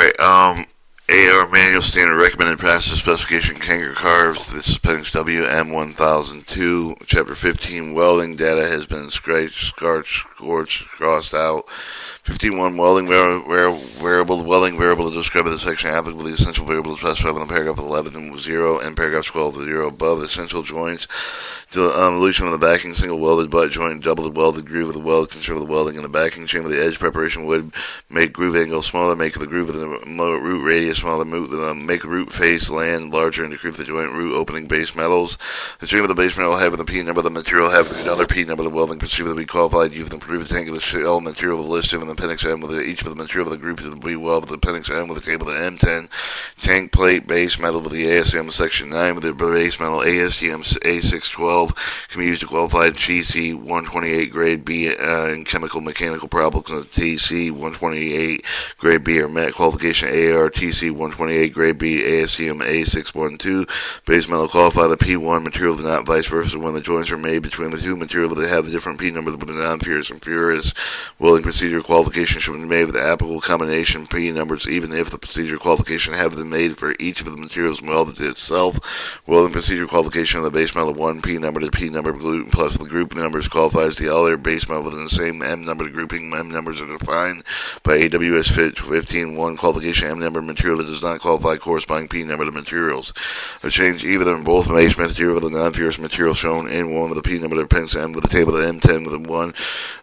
Alright, AR manual standard recommended process specification Kangaroo carves. This is Appendix WM1002, Chapter 15. Welding data has been scratched, scorched, crossed out. 15.1 Welding variable. The welding variable to describe the section applicable to the essential variable specified in the paragraph 11.0 and paragraph 12.0 above. The essential joints. Dilution of the backing, single welded butt joint, double the welded groove of the weld, control the welding in the backing chain with the edge preparation would make groove angle smaller, make the groove of the root radius smaller, make the root face land larger, and decrease the joint root opening base metals. The chain of the base metal having the P number of the material having another P number of the welding procedure to be qualified. You can improve the tank of the shell material of the listed in the appendix M with each of the material of the group to be welded with the appendix M with the table of the M10 tank plate base metal with the ASM section 9 with the base metal ASTM A612 can be used to qualify GC 128 grade B in chemical mechanical problems of TC 128 grade B or met qualification ARTC 128 grade B ASTM A612 base metal qualify the P1 material not vice versa when the joints are made between the two materials they have a different P number but the non-furious and furious welding procedure qualification should be made with the applicable combination P numbers even if the procedure qualification have been made for each of the materials welded to itself. Welding procedure qualification of the base metal 1 P number to P number plus the group numbers qualifies the other base metal within the same M number. The grouping M numbers are defined by AWS 15.1 qualification M number material that does not qualify corresponding P number to materials. A change either in both base material with the non-furious material shown in one with the P number to appendix M with the table of the M10 with the one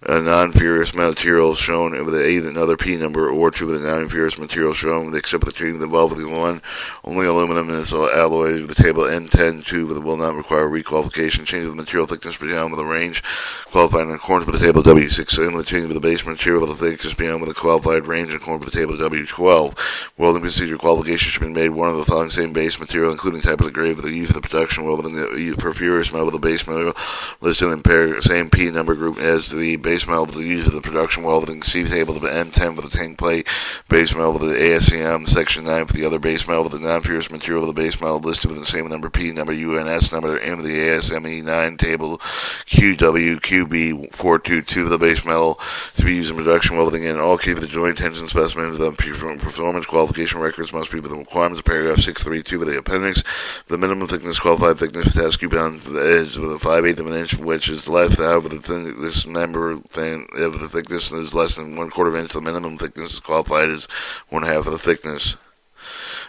non-furious material shown with either another P number or two with the non-furious material shown except for the change involved with the one only aluminum and its alloy with the table N10 2 with will not require requalification. Change of the material thickness beyond with a range qualified in accordance with the table W6 similar change of the base material with the thickness beyond with a qualified range in accordance with the table W12. Welding procedure qualification should be made one of the following same base material including type of the grade with the use of the production welding for furious metal with the base material listed in same P number group as the base metal with the use of the production welding C table of the M10 with the tank plate base metal with the ASCM section 9 for the other base metal with the non-furious material with the base metal listed with the same number P number UNS number and the ASME 9 table QWQB 422 the base metal to be used in production welding in all cases the joint tension specimens the performance qualification records must be with the requirements of paragraph 632 of the appendix. The minimum thickness qualified thickness test coupon to the edge with a 5/8 of an inch which is left out of this member of the thickness is less than 1/4 inch. The minimum thickness is qualified as 1/2 of the thickness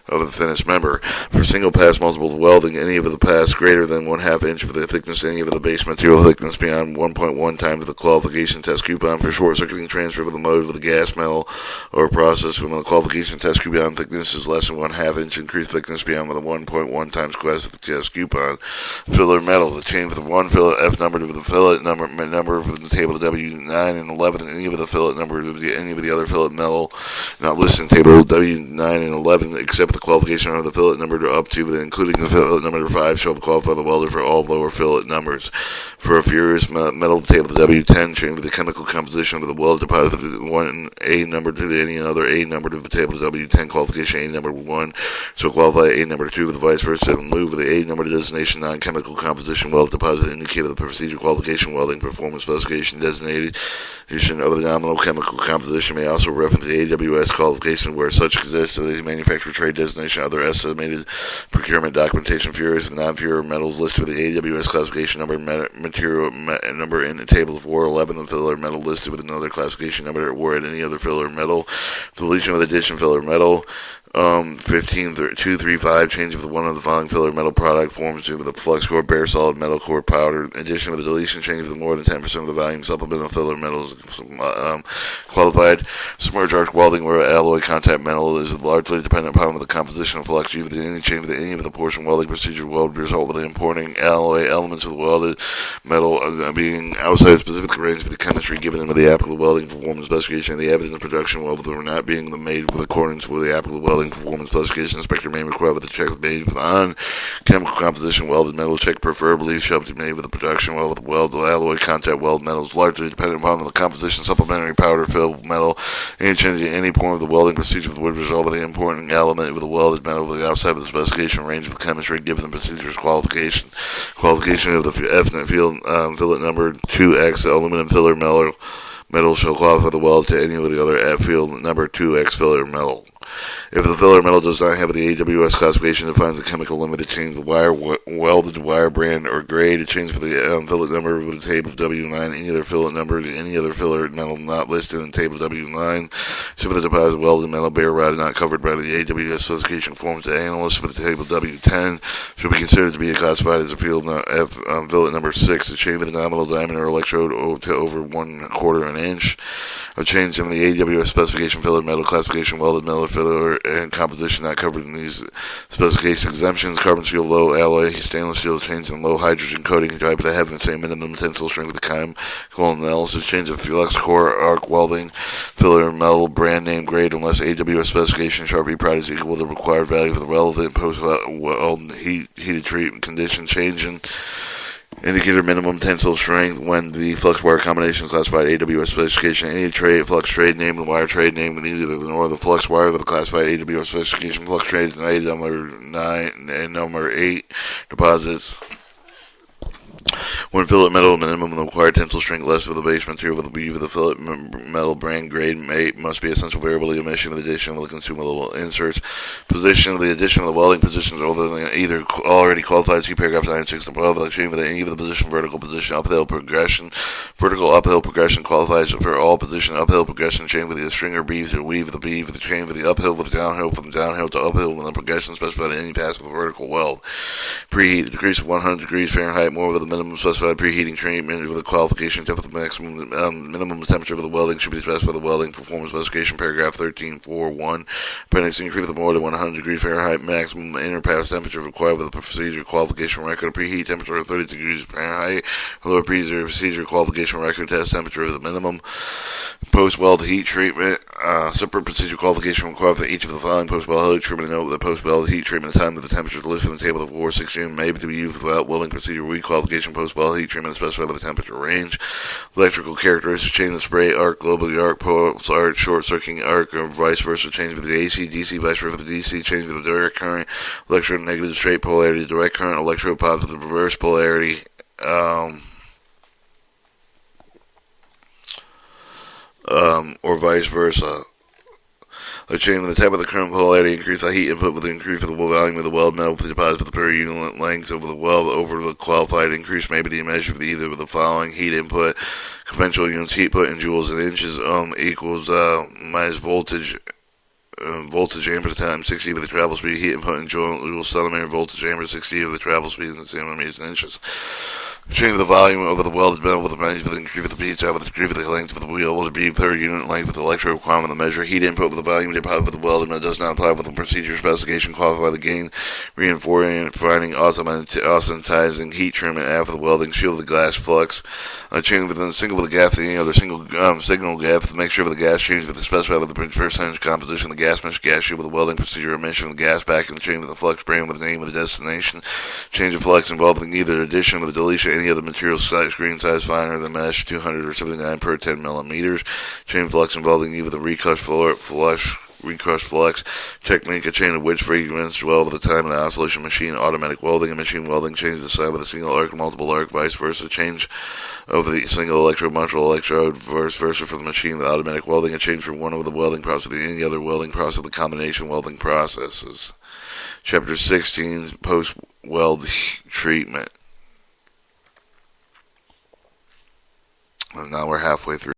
of the thinnest member. For single pass multiple welding, any of the pass greater than 1/2 inch for the thickness, any of the base material thickness beyond 1.1 times the qualification test coupon. For short circuiting transfer of the mode of the gas metal or process when the qualification test coupon thickness is less than 1/2 inch, increased thickness beyond with a 1.1 times test coupon. Filler metal, the chain for the one fillet F number to the fillet number for the table W9 and 11, and any of the fillet number of any of the other fillet metal not listed in table W9 and 11 except the qualification of the fillet number to up to, including the fillet number 5, shall qualify the welder for all lower fillet numbers. For a furious metal table, the W10 chain with the chemical composition of the weld deposit, one A number to any other A number to the table W10 qualification A number 1, so qualify A number 2 with the vice versa, and move with the A number designation non-chemical composition weld deposit indicated the procedure qualification welding performance specification designation of the nominal chemical composition may also reference the AWS qualification where such exists to the manufacturer trade designation, other estimated procurement documentation, furious and non-furious metals listed with the AWS classification number, material number in the table of 411, the filler metal listed with another classification number, or at any other filler metal, deletion of addition filler metal. 15.235 change of one of the following filler metal product forms due with a flux core bare solid metal core powder. Addition of the deletion change of more than 10% of the volume supplemental filler metals qualified. Submerged arc welding where alloy contact metal is largely dependent upon the composition of flux due with any change of any of the portion welding procedure weld result with the importing alloy elements of the welded metal being outside the specific range of the chemistry given them with the applicable welding performance specification and the evidence of production weld were not being made with accordance with the applicable welding performance specification. Inspector may require that the check made with on-chemical composition welded metal check preferably shall be made with the production weld with weld alloy contact weld metals largely dependent upon the composition supplementary powder filled metal and changing any point of the welding procedure would result in the important element with the welded metal with the outside of the specification range of the chemistry given the procedure's qualification of the F field fillet number 2X aluminum filler metal shall qualify the weld to any of the other F field number 2X filler metal. If the filler metal does not have the AWS classification, it defines the chemical limit to change the wire, welded wire brand or grade. To change for the fillet number with the table of W9, any other fillet number to any other filler metal not listed in the table of W9. So for the deposit welded metal bare rod not covered by the AWS specification forms, the analyst for the table W10 should be considered to be classified as a field fillet number 6. To change the nominal diameter electrode to over 1/4 inch. A change in the AWS specification fillet metal classification welded metal filler and composition not covered in these specification exemptions. Carbon steel, low alloy, stainless steel change in low hydrogen coating type to have the same minimum tensile strength of the chemical analysis. Change of flux core arc welding filler metal brand name grade unless AWS specification Sharpie pride is equal to the required value for the relevant post weld heated treatment condition. Change in indicator minimum tensile strength when the flux wire combination is classified AWS specification. Any flux trade name and wire trade name with either nor the flux wire with the classified AWS specification flux trades and A number 9 and number 8 deposits. When fillet metal minimum the required tensile strength less for the base material with the B of the fillet metal brand grade must be essential variable the omission of the addition of the consumable inserts. Position the addition of the welding positions other than either already qualified. See paragraph 9 and 6 above. The change of any of the position vertical position uphill progression. Vertical uphill progression qualifies for all position uphill progression chain with the stringer beaves or weave the beave with the chain with the uphill with the downhill from downhill to uphill when the progression specified in any pass with a vertical weld. Preheat decrease of 100 degrees Fahrenheit more with the minimum specified preheating treatment with the qualification to the maximum minimum temperature of the welding should be specified the welding performance specification paragraph 13.4.1. Appendix increase with more than 100 degrees Fahrenheit maximum inner pass temperature required with the procedure qualification record. Preheat temperature of 30 degrees Fahrenheit. Lower procedure qualification record test temperature of the minimum. Post-weld heat treatment. Separate procedure qualification required for each of the following post-weld heat treatment. Note that post-weld heat treatment the time of the temperature to lift from the table of 4-16 may be used without welding procedure requalification. Post-weld heat treatment specified by the temperature range. Electrical characteristics change the spray arc, globally arc, pulse arc, short circuiting arc, or vice versa. Change with the AC, DC, vice versa for the DC. Change with the direct current. Electrode negative straight polarity, direct current, electrode positive reverse polarity. Or vice versa. A change in the type of the current polarity increase the heat input with the increase of the volume of the weld metal with the deposit of the per unit length of the weld over the qualified increase may be measured for either of the following heat input. Conventional units heat put in joules and inches equals minus voltage ampere times 60 of the travel speed. Heat input in joules centimeter voltage ampere 60 of the travel speed in centimeters and inches. Change of the volume over the welded metal with the range with the degree of the bead with the degree of the length of the wheel will be per unit length with the electrode requirement of the measure. Heat input with the volume deposit with the welded metal does not apply with the procedure specification qualify the gain reinforcing austenitizing heat treatment after the welding. Shield the glass flux. Change within the single with the gas any other single signal gap. Make sure with the gas change with the specified with the percentage composition of the gas mesh gas shield with the welding procedure emission of the gas back in the chain with the flux brand with the name of the destination. Change of flux involving either addition or the deletion any other material screen size finer than mesh 200 or 79 per 10 millimeters. Chain flux involving either the recrushed flux technique, a chain of which frequency 12 at the time of the oscillation machine, automatic welding, and machine welding, change the side with a single arc, multiple arc, vice versa, change over the single electrode, multiple electrode, vice versa for the machine with automatic welding, a change from one of the welding process to any other welding process, the combination welding processes. Chapter 16, post-weld treatment. And now we're halfway through.